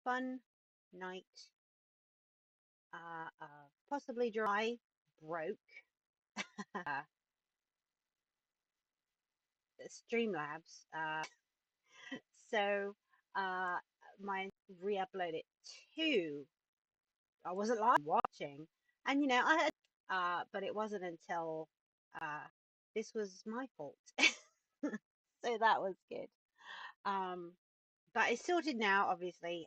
fun night, possibly dry, broke Streamlabs. So my re-upload it to. I wasn't live watching, and I had, but it wasn't until this was my fault. So that was good. Um, but it's sorted now, obviously.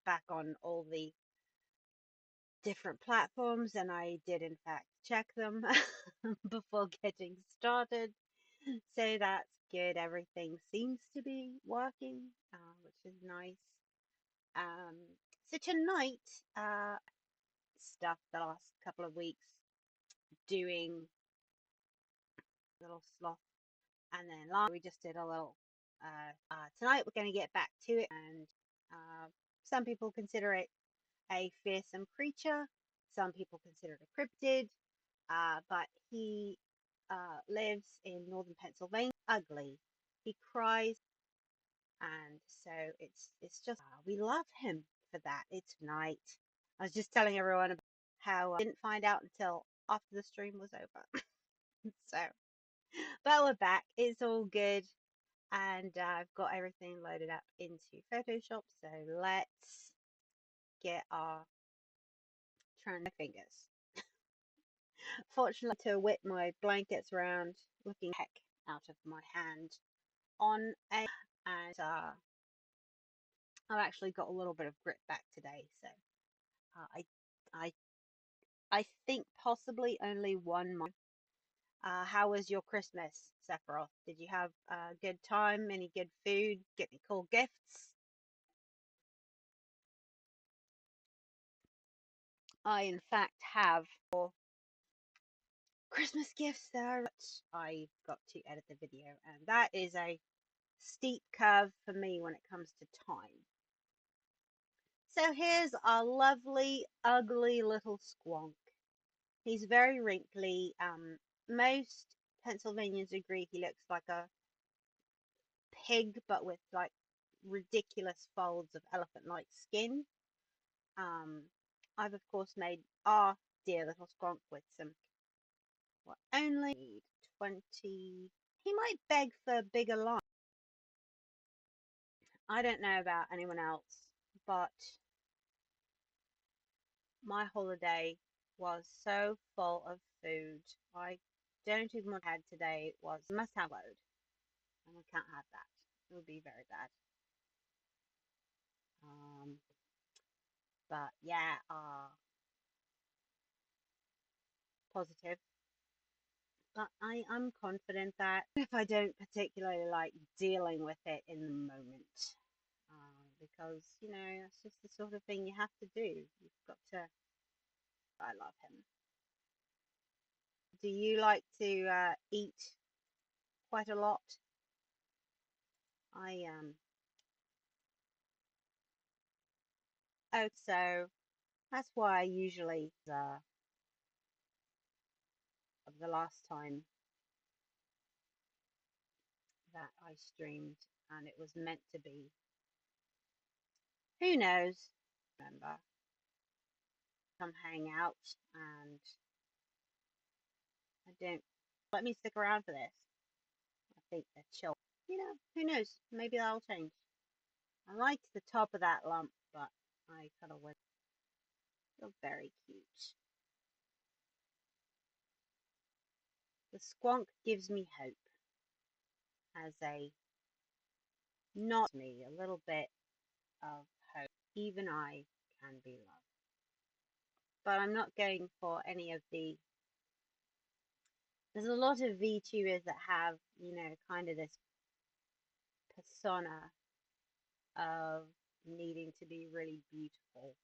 Back on all the different platforms, and I did in fact check them before getting started. So that's good. Everything seems to be working, which is nice. Um, so tonight, stuff the last couple of weeks doing little sloth, and then last we just did a little. Tonight we're going to get back to it, and some people consider it a fearsome creature. Some people consider it a cryptid, but he lives in northern Pennsylvania. Ugly. He cries, and so it's just we love him for that. It's night. I was just telling everyone about how I didn't find out until after the stream was over. So, but we're back. It's all good, and I've got everything loaded up into Photoshop. So let's get our trying my fingers. Fortunately, to whip my blankets around, looking heck out of my hand on a, and I've actually got a little bit of grip back today, so I I think possibly only one month. How was your Christmas, Sephiroth? Did you have a good time? Any good food? Get any cool gifts? I in fact have for Christmas gifts there. I've got to edit the video, and that is a steep curve for me when it comes to time. So here's our lovely, ugly little squonk. He's very wrinkly. Most Pennsylvanians agree he looks like a pig, but with like ridiculous folds of elephant-like skin. I've of course made our dear little squonk with some. Well, only need 20. He might beg for bigger lines. I don't know about anyone else, but my holiday was so full of food. I don't even want to have today. It was must have load, and we can't have that. It would be very bad. But yeah, positive. But I'm confident that if I don't particularly like dealing with it in the moment, because it's just the sort of thing you have to do. You've got to. I love him. Do you like to eat quite a lot? I Oh, so that's why I usually of the last time that I streamed, and it was meant to be. Who knows? Remember, come hang out, and I don't let me stick around for this. I think they're chill. Who knows? Maybe that'll change. I liked the top of that lump, but I kind of went. You're very cute. The squonk gives me hope as a not me a little bit of hope. Even I can be loved. But I'm not going for any of the. There's a lot of VTubers that have, kind of this persona of needing to be really beautiful.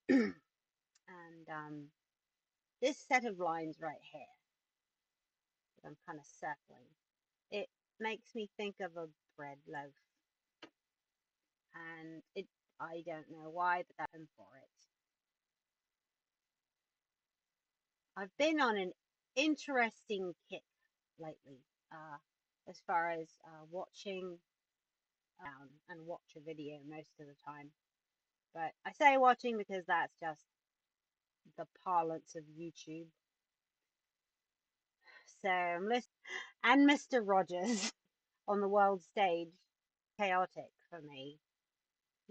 And this set of lines right here that I'm kind of circling, it makes me think of a bread loaf. And I don't know why, but I'm for it. I've been on an interesting kick lately, as far as watching around and watch a video most of the time. But I say watching because that's just the parlance of YouTube. So I'm listening, and Mr. Rogers on the world stage, chaotic for me.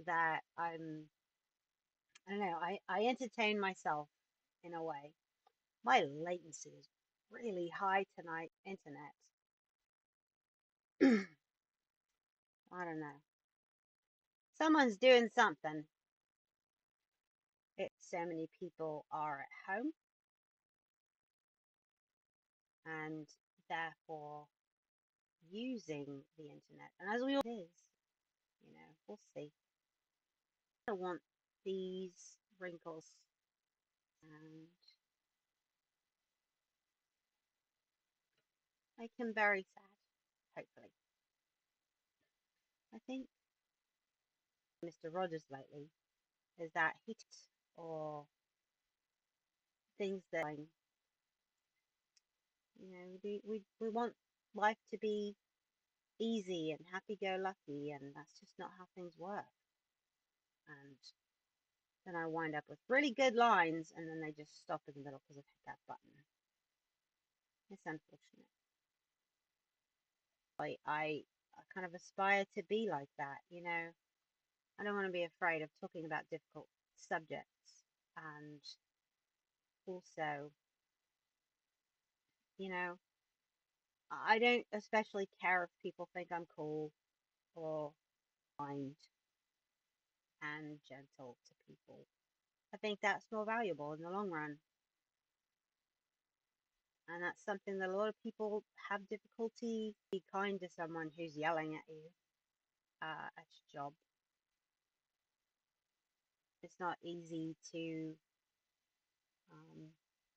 That I don't know, I entertain myself in a way. My latency is really high tonight, internet. I don't know. Someone's doing something. It's so many people are at home and therefore using the internet. And as we all is, we'll see. I don't want these wrinkles and make him very sad, hopefully. I think Mr. Rogers lately is that he or things that we want life to be easy and happy-go-lucky, and that's just not how things work. And then I wind up with really good lines, and then they just stop in the middle because I've hit that button. It's unfortunate. I kind of aspire to be like that, I don't want to be afraid of talking about difficult subjects, and also, I don't especially care if people think I'm cool or kind and gentle to people. I think that's more valuable in the long run. And that's something that a lot of people have difficulty. Be kind to someone who's yelling at you at your job. It's not easy to,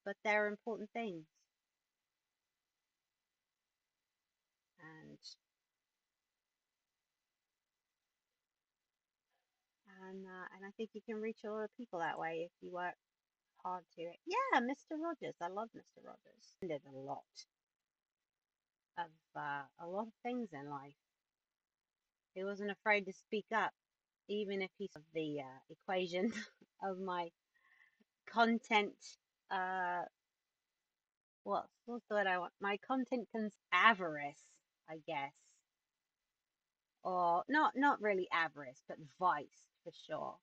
but they're important things. And and I think you can reach a lot of people that way if you work hard to it. Yeah, Mr. Rogers. I love Mr. Rogers. He did a lot of things in life. He wasn't afraid to speak up, even if he's of the equation of my content. What's the word I want? My content avarice, I guess, or not really avarice, but vice for sure.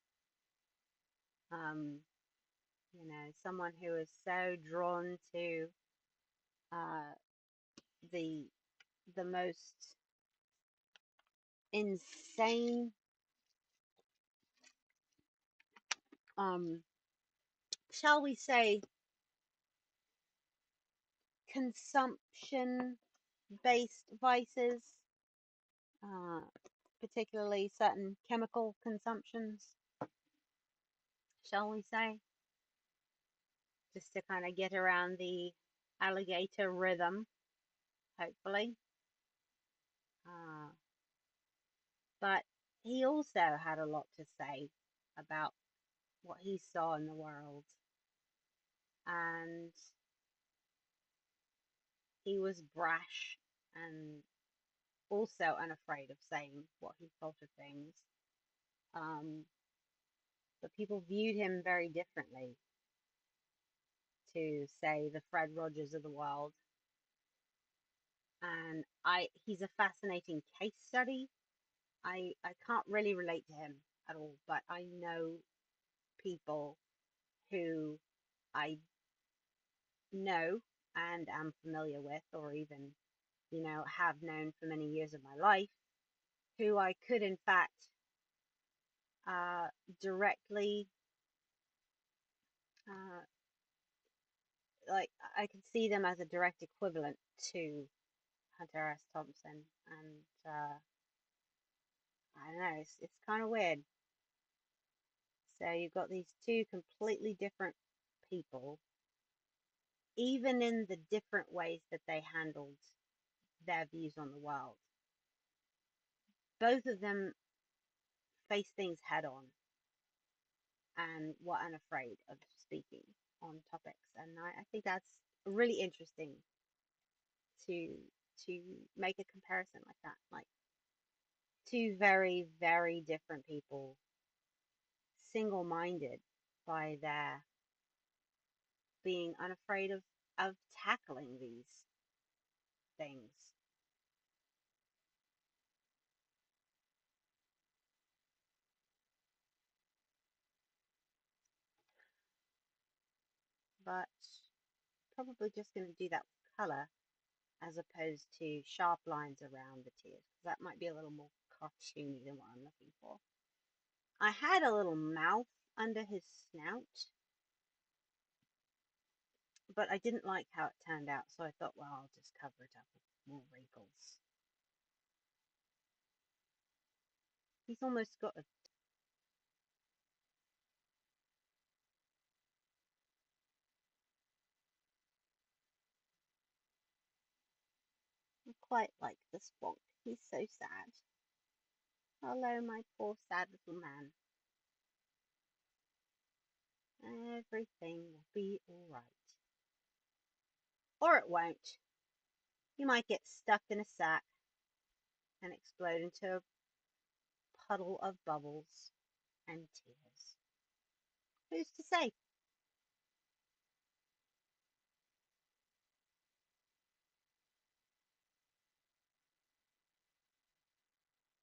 Someone who is so drawn to the most insane shall we say consumption based vices, particularly certain chemical consumptions, shall we say, just to kind of get around the alligator rhythm, hopefully. But he also had a lot to say about what he saw in the world, and he was brash and also unafraid of saying what he thought of things. But people viewed him very differently to, say, the Fred Rogers of the world. And he's a fascinating case study. I can't really relate to him at all, but I know people who I know and am familiar with, or even, have known for many years of my life, who I could, in fact, directly, I could see them as a direct equivalent to Hunter S. Thompson, and I don't know, it's kind of weird. So you've got these two completely different people, even in the different ways that they handled their views on the world. Both of them face things head on and were unafraid of speaking on topics, and I think that's really interesting to make a comparison like that, like two very, very different people, single-minded by their being unafraid of tackling these things. But probably just going to do that with colour as opposed to sharp lines around the tears, because that might be a little more cartoony than what I'm looking for. I had a little mouth under his snout, but I didn't like how it turned out, so I thought, well, I'll just cover it up with more wrinkles. He's almost got a I quite like the Squonk. He's so sad. Hello, my poor sad little man. Everything will be alright. Or it won't. You might get stuck in a sack and explode into a puddle of bubbles and tears. Who's to say?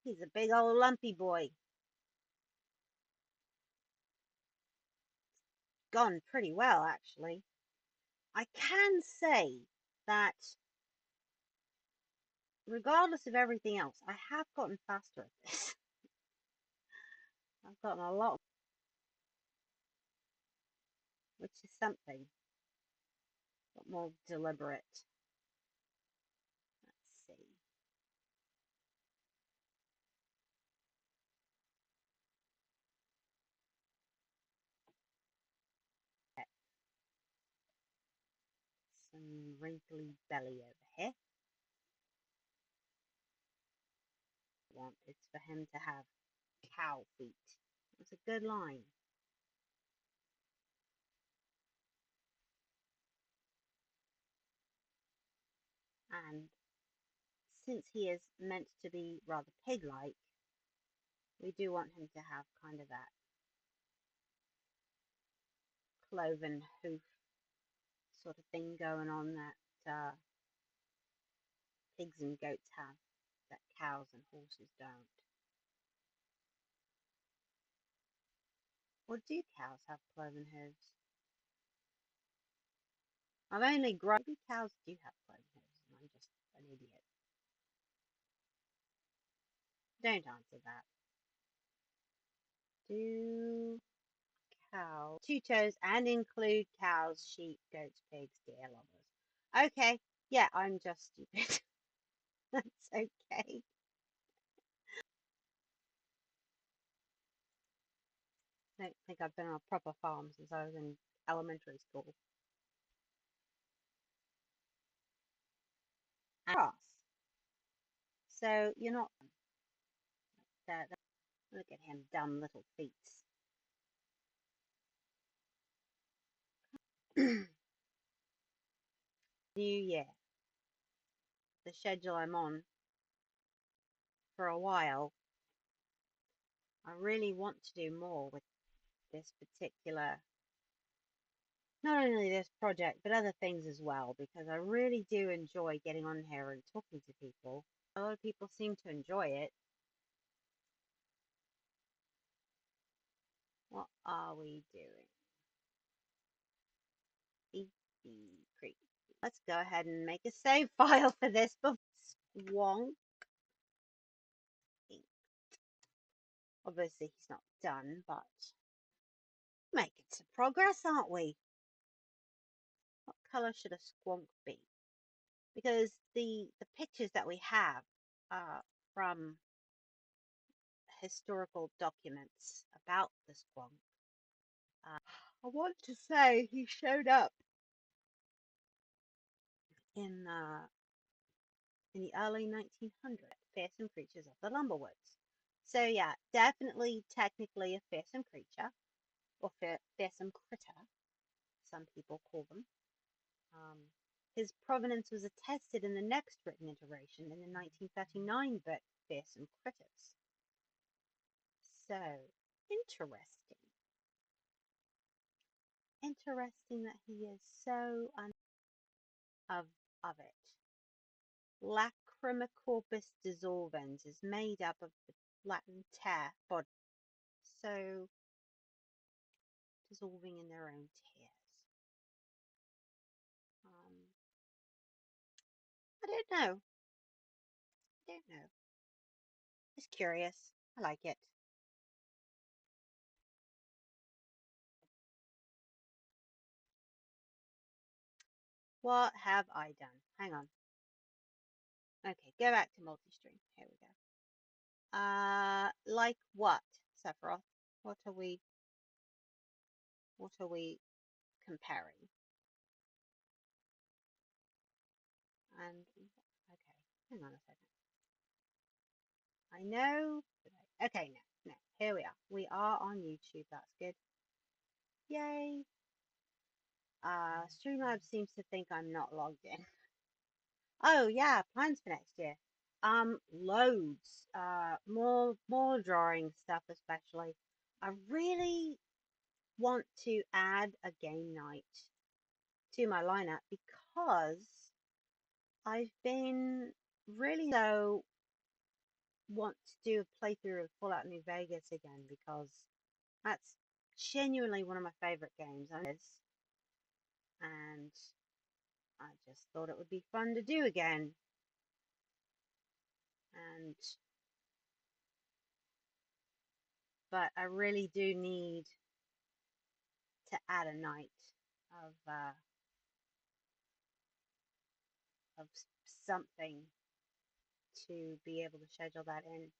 He's a big old lumpy boy. Gone pretty well, actually. I can say that regardless of everything else, I have gotten faster at this. I've gotten a lot, which is something, but more deliberate. Let's see. Some wrinkly belly over here. Want it's for him to have cow feet. It's a good line. And since he is meant to be rather pig-like, we do want him to have kind of that cloven hoof sort of thing going on that pigs and goats have, that cows and horses don't. Or do cows have cloven hooves? I've only grown. Maybe cows do have cloven hooves, and I'm just an idiot. Don't answer that. Do cows, two toes, and include cows, sheep, goats, pigs, deer, llamas. Okay, yeah, I'm just stupid. That's okay. I don't think I've been on a proper farm since I was in elementary school. Grass. So you're not there. Look at him, dumb little feet. New year. The schedule I'm on for a while. I really want to do more with this particular, not only this project, but other things as well, because I really do enjoy getting on here and talking to people. A lot of people seem to enjoy it. What are we doing? Eepy. Let's go ahead and make a save file for this before SQUONK. Obviously he's not done, but making some progress, aren't we? What colour should a SQUONK be? Because the pictures that we have from historical documents about the SQUONK, I want to say he showed up in the early 1900s, fearsome creatures of the Lumberwoods. So yeah, definitely technically a fearsome creature, or fearsome critter, some people call them. His provenance was attested in the next written iteration in the 1939 book, Fearsome Critters. So interesting. Interesting that he is so of it. Lacrimicorpus dissolvens is made up of the Latin tear body, so dissolving in their own tears. I don't know. I don't know. It's curious. I like it. What have I done? Hang on. Okay, go back to multi-stream. Here we go. Like what, Sephiroth? What are we comparing? And okay, hang on a second. I know. Okay, no. Here we are. We are on YouTube. That's good. Yay. Streamlabs seems to think I'm not logged in. Oh yeah, plans for next year. Loads. More drawing stuff especially. I really want to add a game night to my lineup because I've been really want to do a playthrough of Fallout New Vegas again because that's genuinely one of my favorite games. And I just thought it would be fun to do again. But I really do need to add a night of something to be able to schedule that in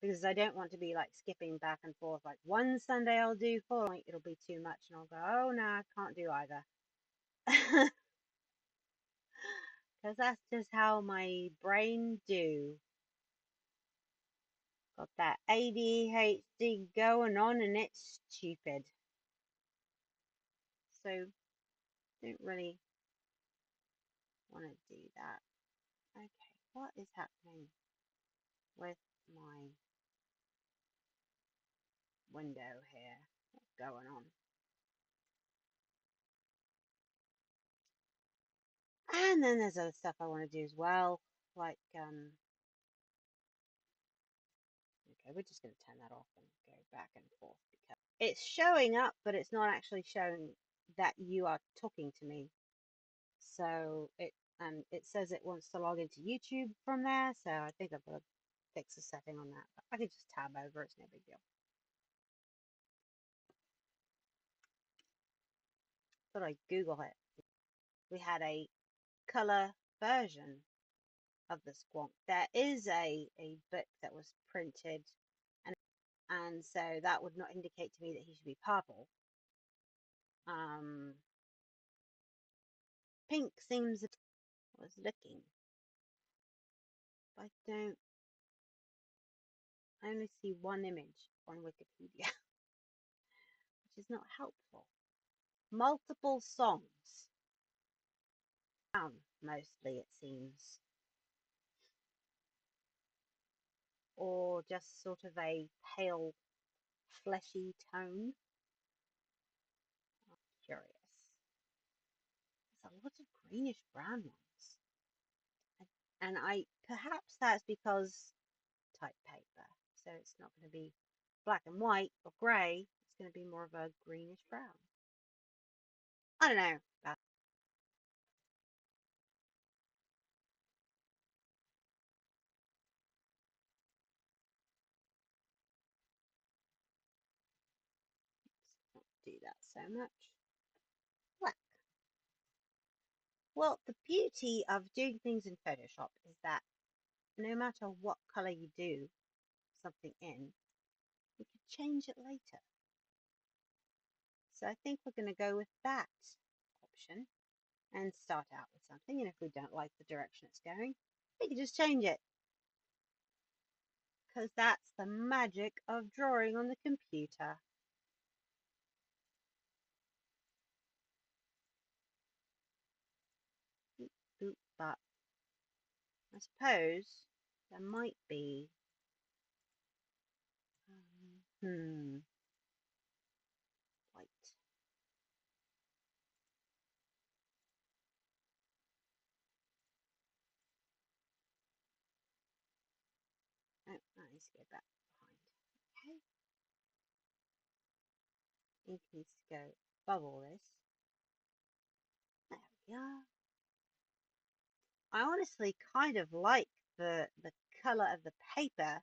because I don't want to be like skipping back and forth. Like one Sunday I'll do Fallout, it'll be too much, and I'll go, oh no, I can't do either. Because that's just how my brain do. Got that ADHD going on and it's stupid. So don't really want to do that. Okay, what is happening with my window here? What's going on? And then there's other stuff I want to do as well, like okay, we're just going to turn that off and go back and forth because it's showing up, but it's not actually showing that you are talking to me. So it says it wants to log into YouTube from there. So I think I've got to fix a setting on that. But I could just tab over. It's no big deal. Thought I'd Google it. We had a color version of the SQUONK. There is a book that was printed, and so that would not indicate to me that he should be purple. Pink seems. I was looking. I don't. I only see one image on Wikipedia, which is not helpful. Multiple songs. Mostly, it seems. Or just sort of a pale, fleshy tone. I'm curious. There's a lot of greenish brown ones. And perhaps that's because type paper. So it's not going to be black and white or grey. It's going to be more of a greenish brown. I don't know. Let's not do that so much. Black. Well, the beauty of doing things in Photoshop is that no matter what color you do something in, you can change it later. So I think we're going to go with that option and start out with something. And if we don't like the direction it's going, we can just change it. Because that's the magic of drawing on the computer. But I suppose there might be White. Oh, that needs to go back behind. Okay. Ink needs to go above all this. There we are. I honestly kind of like the colour of the paper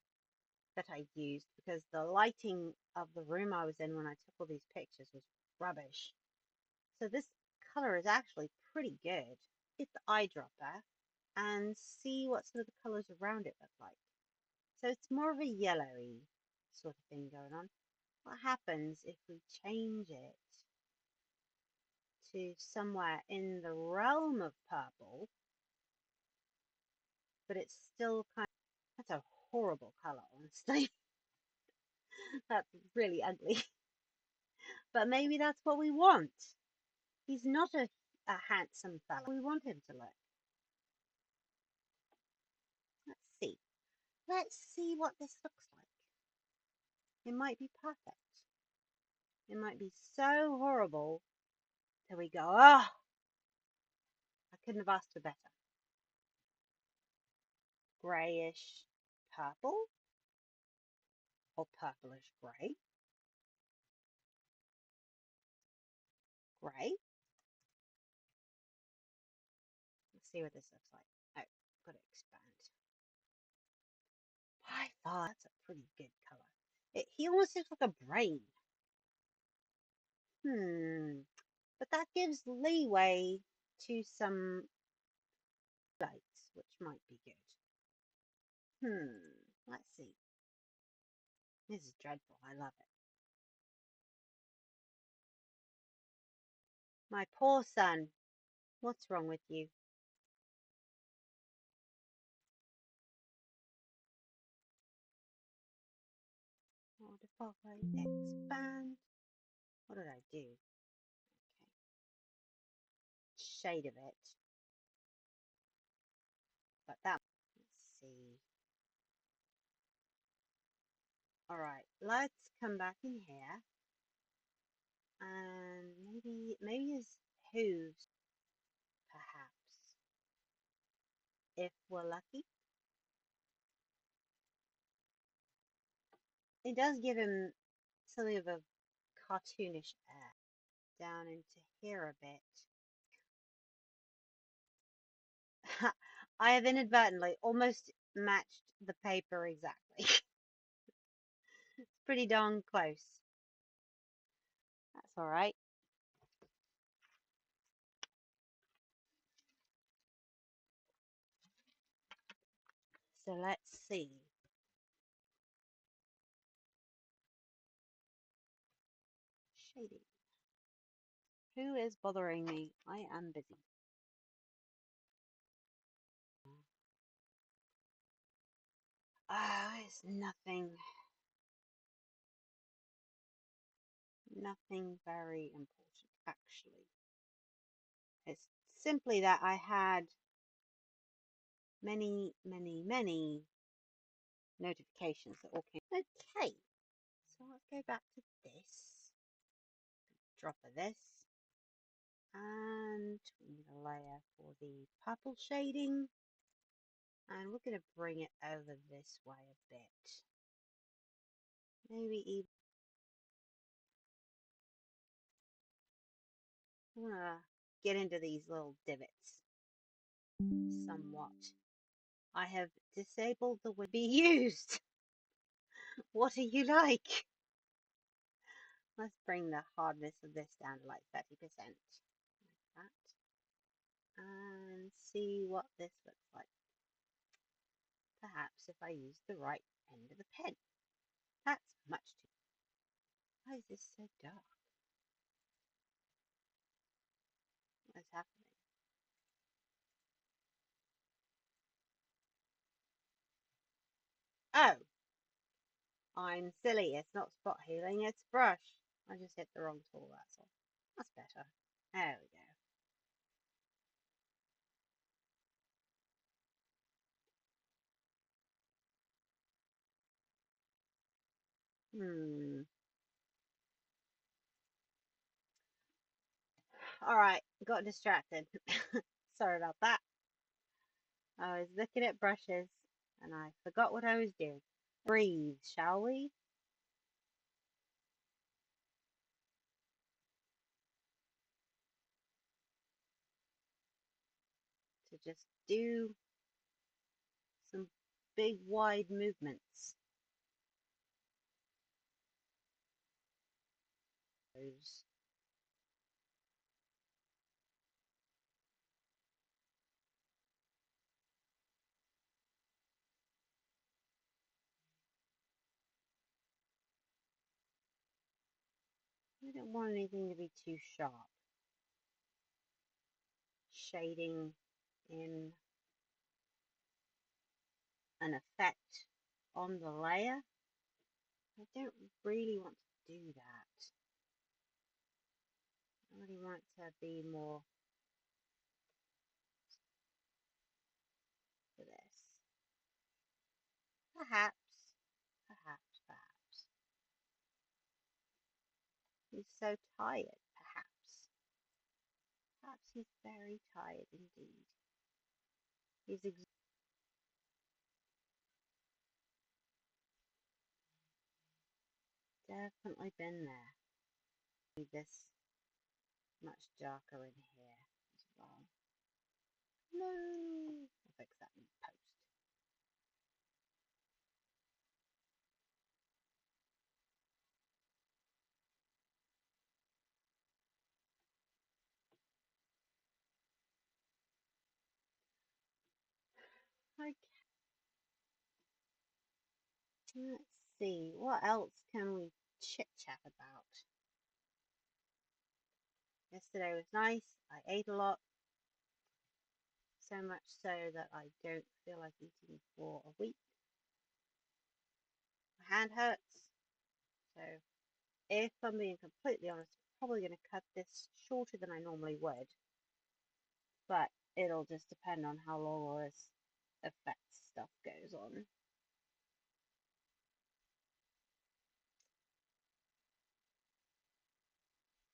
that I used because the lighting of the room I was in when I took all these pictures was rubbish. So this colour is actually pretty good. Get the eyedropper and see what sort of the colours around it look like. So it's more of a yellowy sort of thing going on. What happens if we change it to somewhere in the realm of purple, but it's still kind of, that's a horrible colour, honestly. That's really ugly. But maybe that's what we want. He's not a handsome fella. We want him to look. Let's see. Let's see what this looks like. It might be perfect. It might be so horrible that we go, oh, I couldn't have asked for better. Greyish purple or purplish grey. Grey. Let's see what this looks like. Oh, got to expand. By far, that's a pretty good colour. He almost looks like a brain. But that gives leeway to some lights, which might be good. Let's see. This is dreadful. I love it. My poor son. What's wrong with you? Modify, expand. What did I do? Okay. Shade of it. But that, let's see. All right, let's come back in here. And maybe his hooves, perhaps, if we're lucky. It does give him something of a cartoonish air. Down into here a bit. I have inadvertently almost matched the paper exactly. It's pretty darn close. That's all right. So let's see. Shading. Who is bothering me? I am busy. It's nothing very important, actually. It's simply that I had many notifications that all came. Okay, so let's go back to this. Drop of this. And we need a layer for the purple shading. And we're going to bring it over this way a bit. Maybe even I want to get into these little divots somewhat. I have disabled the would be used. What are you like? Let's bring the hardness of this down to like 30%. Like that. And see what this looks like. Perhaps if I use the right end of the pen. That's much too. Why is this so dark? What's happening? Oh, I'm silly. It's not spot healing, it's brush. I just hit the wrong tool, that's all. That's better. There we go. All right, got distracted. Sorry about that. I was looking at brushes and I forgot what I was doing. Breathe, shall we? To just do some big wide movements. I don't want anything to be too sharp. Shading in an effect on the layer. I don't really want to do that. I really want to be more for this. Perhaps, perhaps. He's so tired, perhaps. Perhaps he's very tired indeed. He's definitely been there. Need this much darker in here as well. No, I'll fix that in post. Okay, let's see. What else can we chit chat about? Yesterday was nice. I ate a lot. So much so that I don't feel like eating for a week. My hand hurts. So if I'm being completely honest, I'm probably going to cut this shorter than I normally would. But it'll just depend on how long all this effects stuff goes on.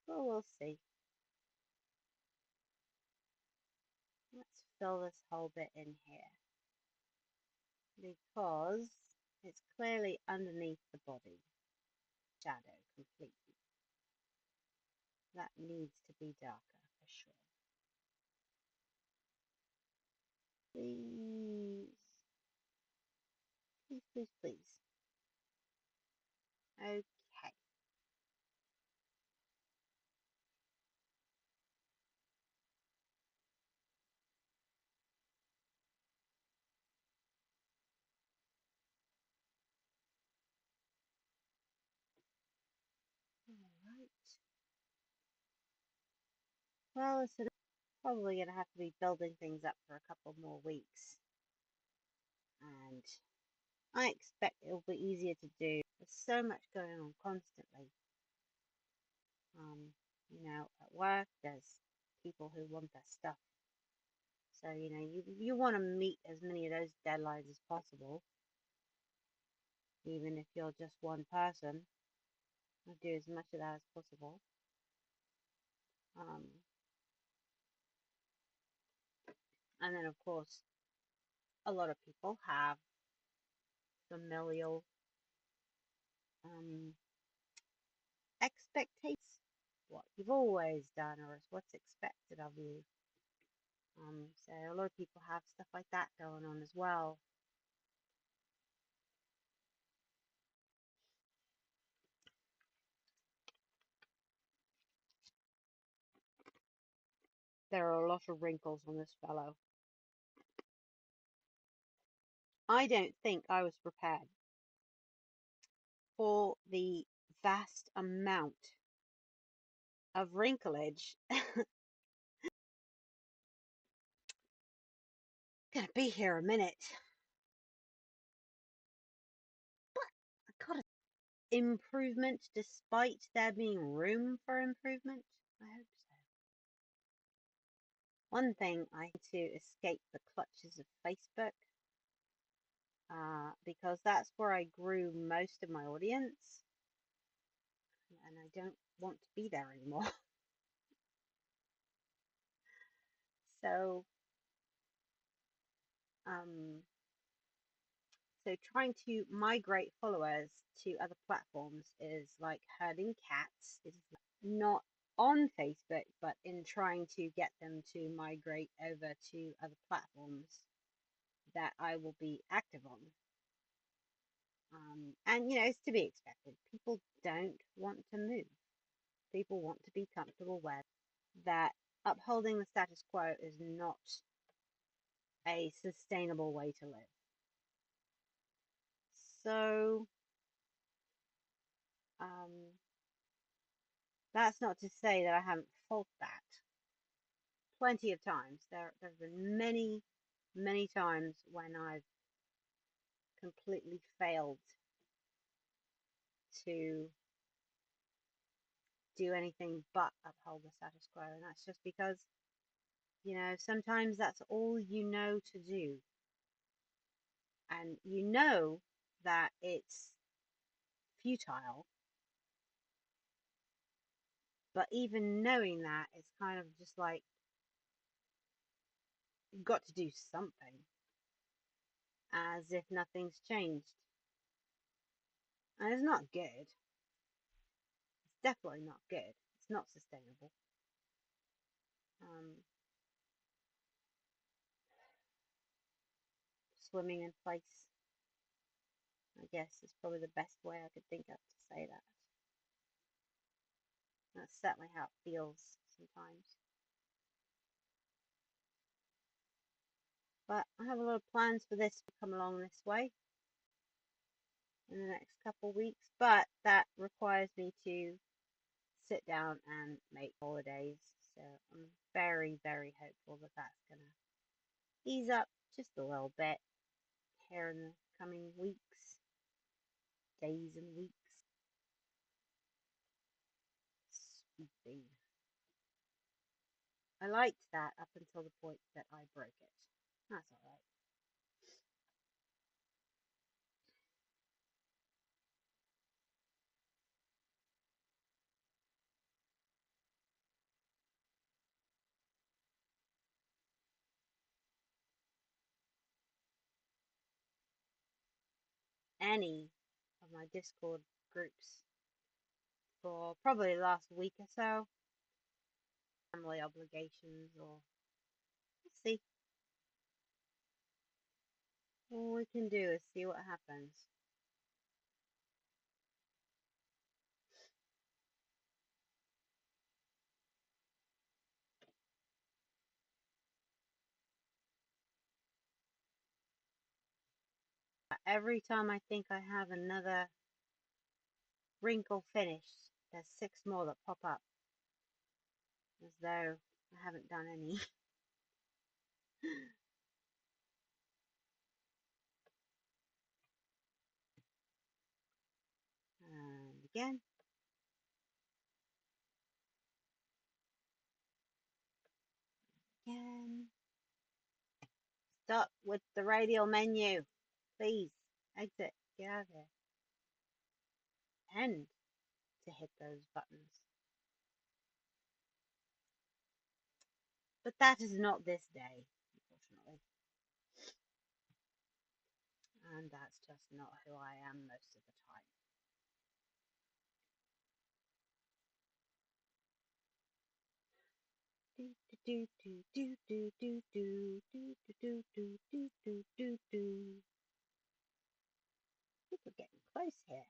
But we'll see. Let's fill this whole bit in here. Because it's clearly underneath the body. Shadow completely. That needs to be darker for sure. Please. Please, please, please. Okay. Alright. Well, listen, I'm probably going to have to be building things up for a couple more weeks. And I expect it will be easier to do. There's so much going on constantly. You know, at work, there's people who want their stuff. So, you know, you want to meet as many of those deadlines as possible. Even if you're just one person, I'll do as much of that as possible. And then, of course, a lot of people have familial expectations. What you've always done or is what's expected of you. So a lot of people have stuff like that going on as well. There are a lot of wrinkles on this fellow. I don't think I was prepared for the vast amount of wrinklage. Gonna be here a minute. But I got an improvement despite there being room for improvement. I hope so. One thing I need to escape the clutches of Facebook because that's where I grew most of my audience. and I don't want to be there anymore. So, um, so trying to migrate followers to other platforms is like herding cats. It's not on Facebook, but in trying to get them to migrate over to other platforms that I will be active on. And it's to be expected. People don't want to move. People want to be comfortable where that upholding the status quo is not a sustainable way to live. So, that's not to say that I haven't felt that plenty of times. There've been many times when I've completely failed to do anything but uphold the status quo, and that's just because sometimes that's all you know to do, and you know that it's futile, but even knowing that, it's kind of just like you've got to do something, as if nothing's changed. And it's not good. It's definitely not good. It's not sustainable. Um, Swimming in place, I guess, is probably the best way I could think of to say that. That's certainly how it feels sometimes. But I have a lot of plans for this to come along this way in the next couple of weeks, but that requires me to sit down and make holidays. So I'm very hopeful that that's going to ease up just a little bit here in the coming weeks, days and weeks. Sweeping. I liked that up until the point that I broke it. That's alright. Any of my Discord groups for probably the last week or so. Family obligations, or let's see. All we can do is see what happens. Every time I think I have another wrinkle finished, there's 6 more that pop up, as though I haven't done any. And again. Again. Stop with the radial menu. Please. Exit. Get out of here. Tend to hit those buttons. But that is not this day, unfortunately. And that's just not who I am most of the time. Do do do do do do do do do do do do do do. I think we're getting close here.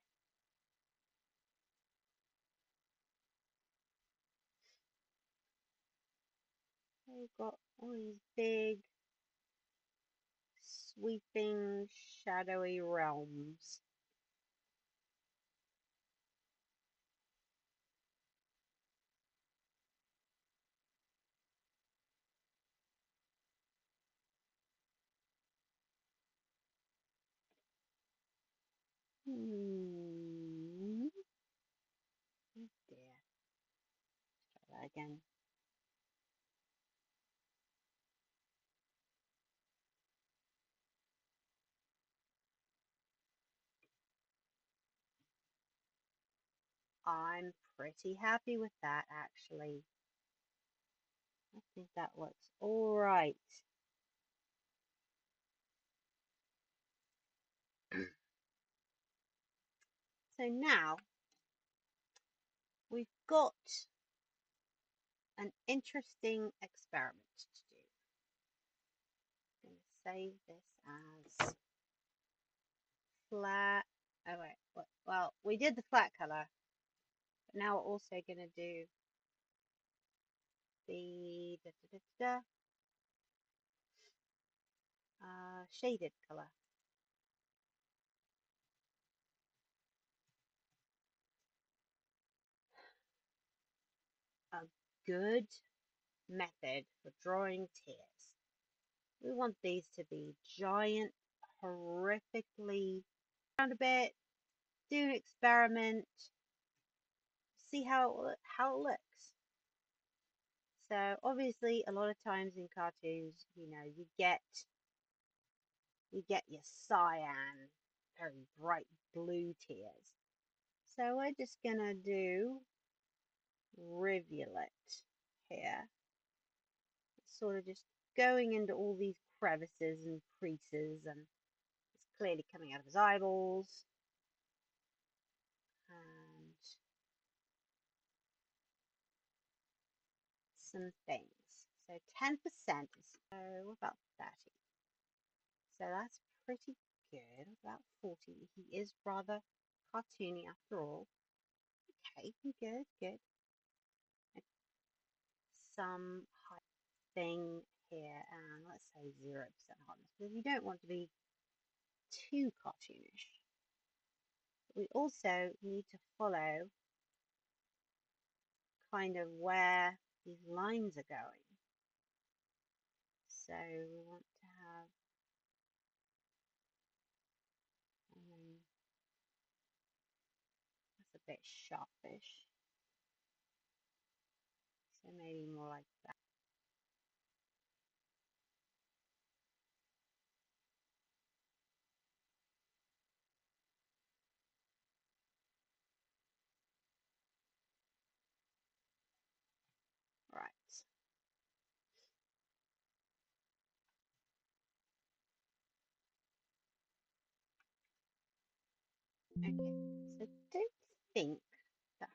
We've got all these big, sweeping, shadowy realms. Oh dear. Let's try that again. I'm pretty happy with that, actually. I think that looks all right. So now we've got an interesting experiment to do. I'm going to save this as flat. Oh wait, well, we did the flat color, but now we're also going to do the shaded color. A good method for drawing tears. We want these to be giant, horrifically around a bit, do an experiment, see how it looks. So obviously, a lot of times in cartoons, you get your cyan, very bright blue tears. So we're just gonna do rivulet here, sort of just going into all these crevices and creases, and it's clearly coming out of his eyeballs. And some things. So 10% is, so about 30. So that's pretty good. About 40. He is rather cartoony after all. Okay, good, good. Some high thing here, and let's say 0% hardness, because you don't want to be too cartoonish. We also need to follow kind of where these lines are going. So we want to have that's a bit sharpish. So maybe more like that. Right. Okay. So don't think that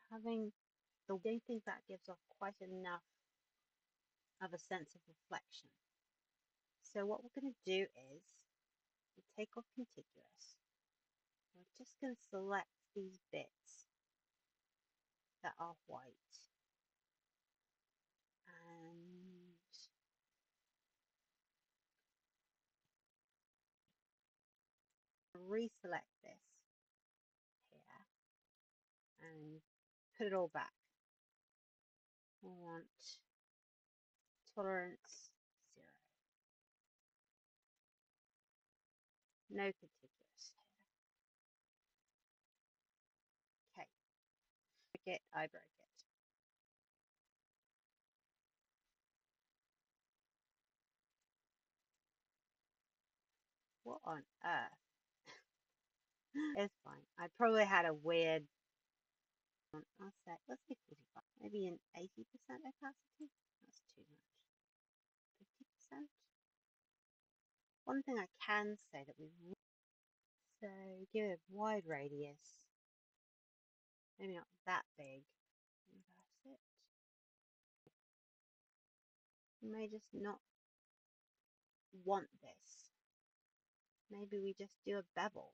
don't think that gives off quite enough of a sense of reflection. So what we're going to do is we take off contiguous. We're just going to select these bits that are white and reselect this here and put it all back. We want tolerance 0. No contiguous here. Okay. Break it, I broke it. What on earth? It's fine. I probably had a weird. I'll say let's do 45. Maybe an 80% opacity. That's too much. 50%. One thing I can say that we so give it a wide radius. Maybe not that big. Inverse it. You may just not want this. Maybe we just do a bevel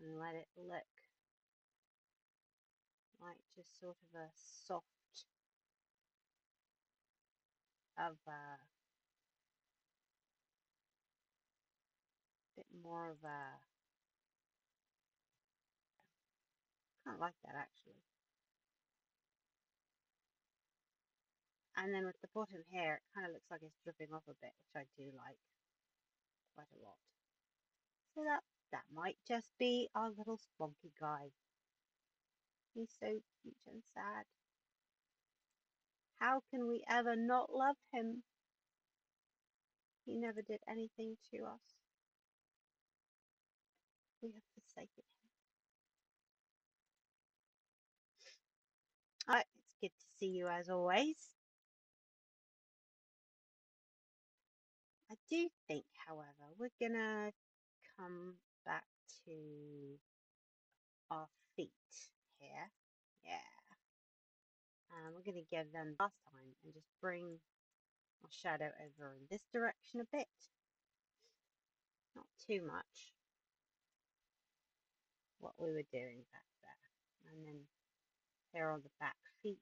and let it look like just sort of a soft of a bit more of a kind of like that actually. And then with the bottom here, it kind of looks like it's dripping off a bit, which I do like quite a lot. So that might just be our little spunky guy. He's so cute and sad. How can we ever not love him? He never did anything to us. We have forsaken him. Alright, it's good to see you as always. I do think, however, we're gonna come back to our feet here. Yeah. We're gonna give them last time and just bring our shadow over in this direction a bit. Not too much. What we were doing back there. And then here on the back feet.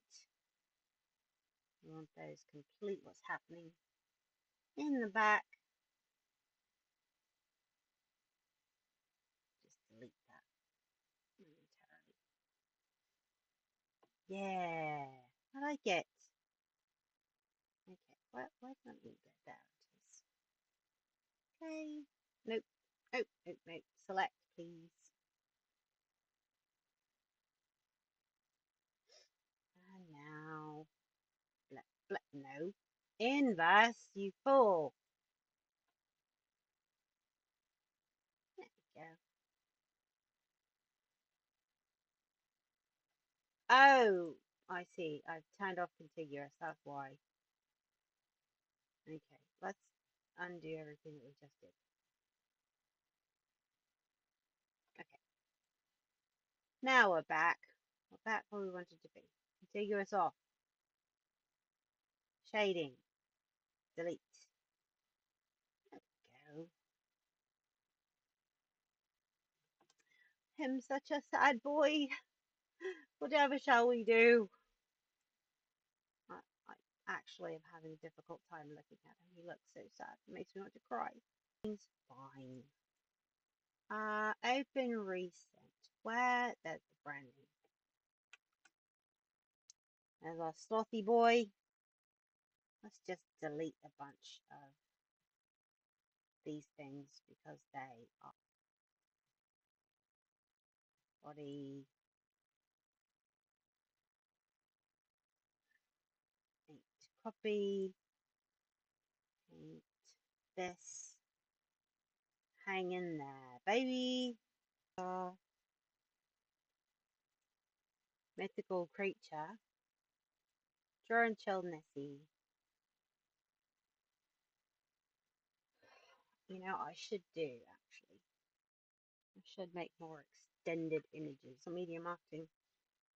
We want those complete what's happening in the back. Just delete that momentarily. Yeah, I like it. Okay, why don't we get there? Okay, nope, nope. Select, please. And now, no. Inverse, you fool. There we go. Oh, I see. I've turned off contiguous. That's why. Okay, let's undo everything that we just did. Okay. Now we're back. We're back where we wanted to be. Contiguous off. Shading. Delete. There we go. Him such a sad boy. Whatever shall we do? I actually am having a difficult time looking at him. He looks so sad. It makes me want to cry. He's fine. Open recent. Where? There's the branding. There's our slothy boy. Let's just delete a bunch of these things because they are body. Paint copy. Paint this. Hang in there, baby. Mythical creature. Draw Chill Nessie. You know, I should do actually. I should make more extended images on media marketing.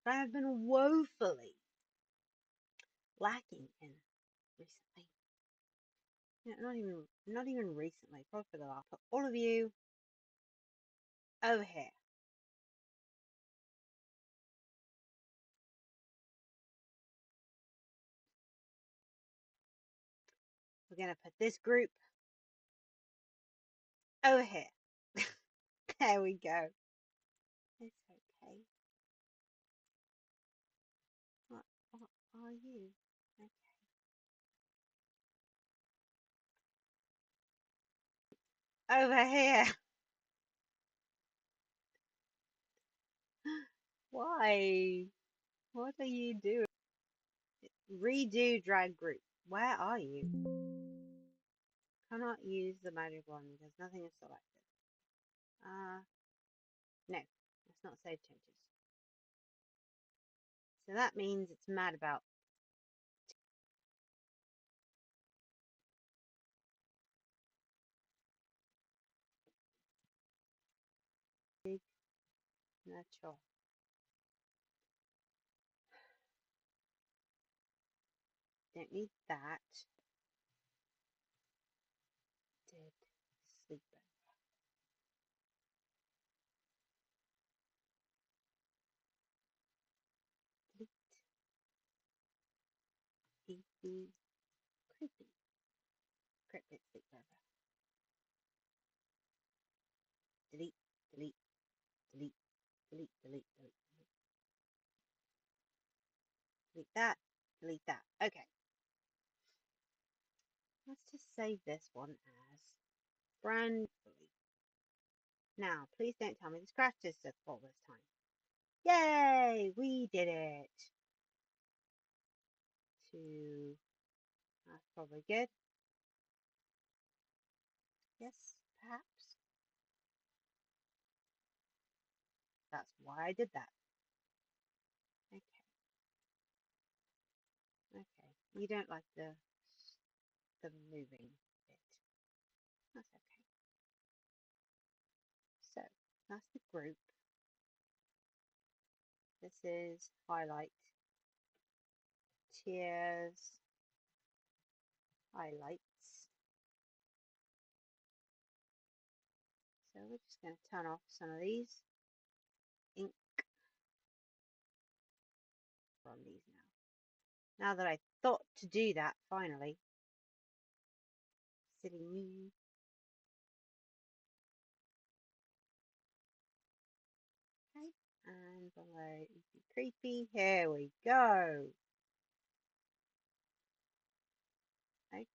But I have been woefully lacking in recently. Yeah, not even recently, probably for the last. Put all of you over here. We're gonna put this group over here. There we go. It's okay. What are you? Okay. Over here. Why? What are you doing? Redo drag group. Where are you? Cannot use the magic wand because nothing is selected. No, let's not save changes. So that means it's mad about. Natural. Don't need that. Did sleeper. Eepy. Creepy. Cryptid sleepover. Delete. Delete. Delete. Delete. Delete. Delete. Delete that. Delete that. Okay. Let's just save this one as brand. Now, please don't tell me the scratch is full this time. Yay! We did it! That's probably good. Yes, perhaps. That's why I did that. Okay. You don't like the moving bit. That's okay. So that's the group. This is highlight, tears, highlights. So we're just going to turn off some of these. Ink on these now. Now that I thought to do that, finally. Silly me. Okay. And below Eepy Creepy. Here we go. Okay.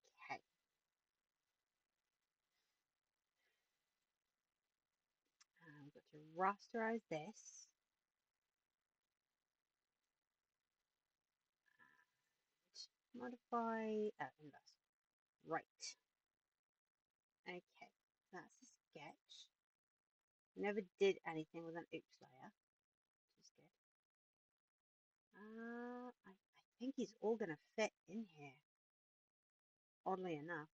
I've got to rasterize this. Modify inverse. Right. Okay. That's a sketch. Never did anything with an oops layer, which is good. I think he's all going to fit in here. Oddly enough.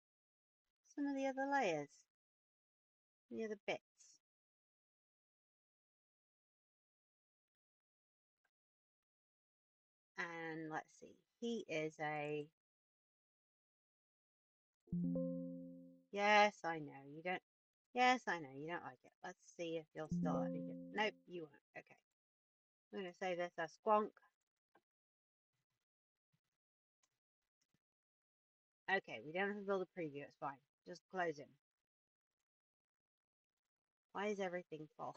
Some of the other layers. The other bits. And let's see. He is a... Yes, I know. You don't... Yes, I know. You don't like it. Let's see if you'll still let me do... Nope, you won't. Okay. I'm going to say this as SQUONK. Okay, we don't have to build a preview. It's fine. Just close him. Why is everything full?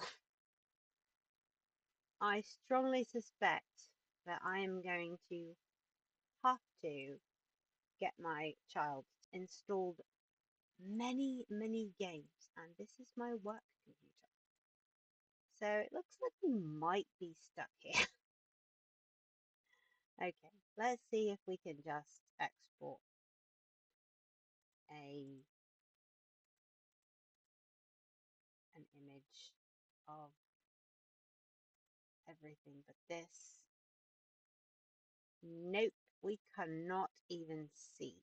I strongly suspect that I am going to have to get my child installed many games, and this is my work computer, so it looks like we might be stuck here. Okay, let's see if we can just export an image of everything but this. Nope, we cannot even see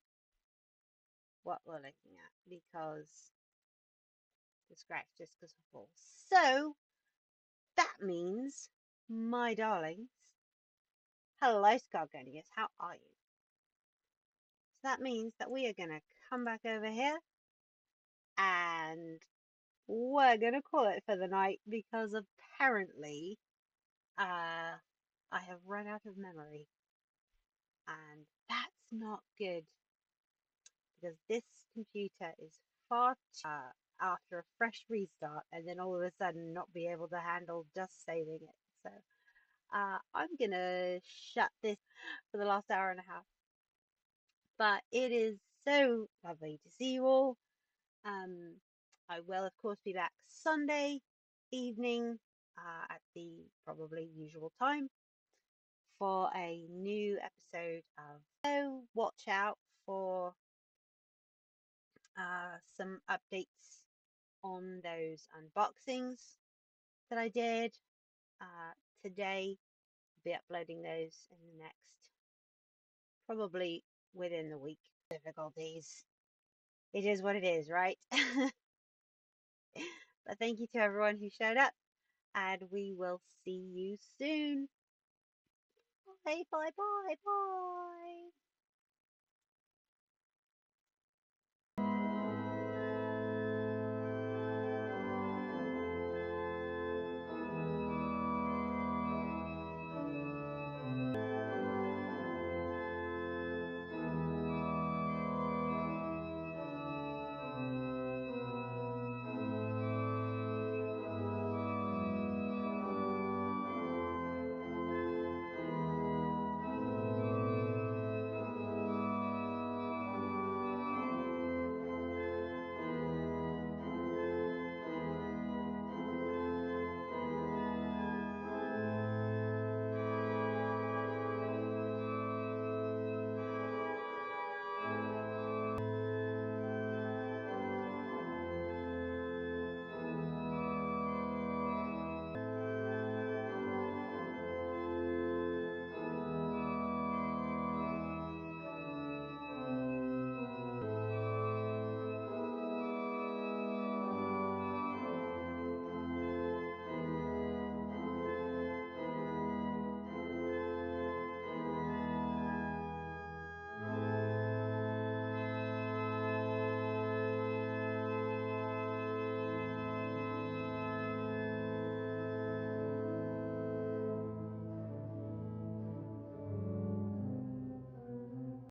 what we're looking at because the scratch disk is full. So that means, my darlings, hello Squonkians, how are you? So that means that we are going to come back over here and we're going to call it for the night because apparently I have run out of memory, and that's not good because this computer is far too, after a fresh restart and then all of a sudden not be able to handle just saving it. So I'm gonna shut this for the last hour and a half, but it is so lovely to see you all. I will of course be back Sunday evening at the probably usual time for a new episode of... So watch out for some updates on those unboxings that I did today. I'll be uploading those in the next, probably within the week. Difficulties. It is what it is, right? But thank you to everyone who showed up, and we will see you soon. Bye, bye, bye, bye.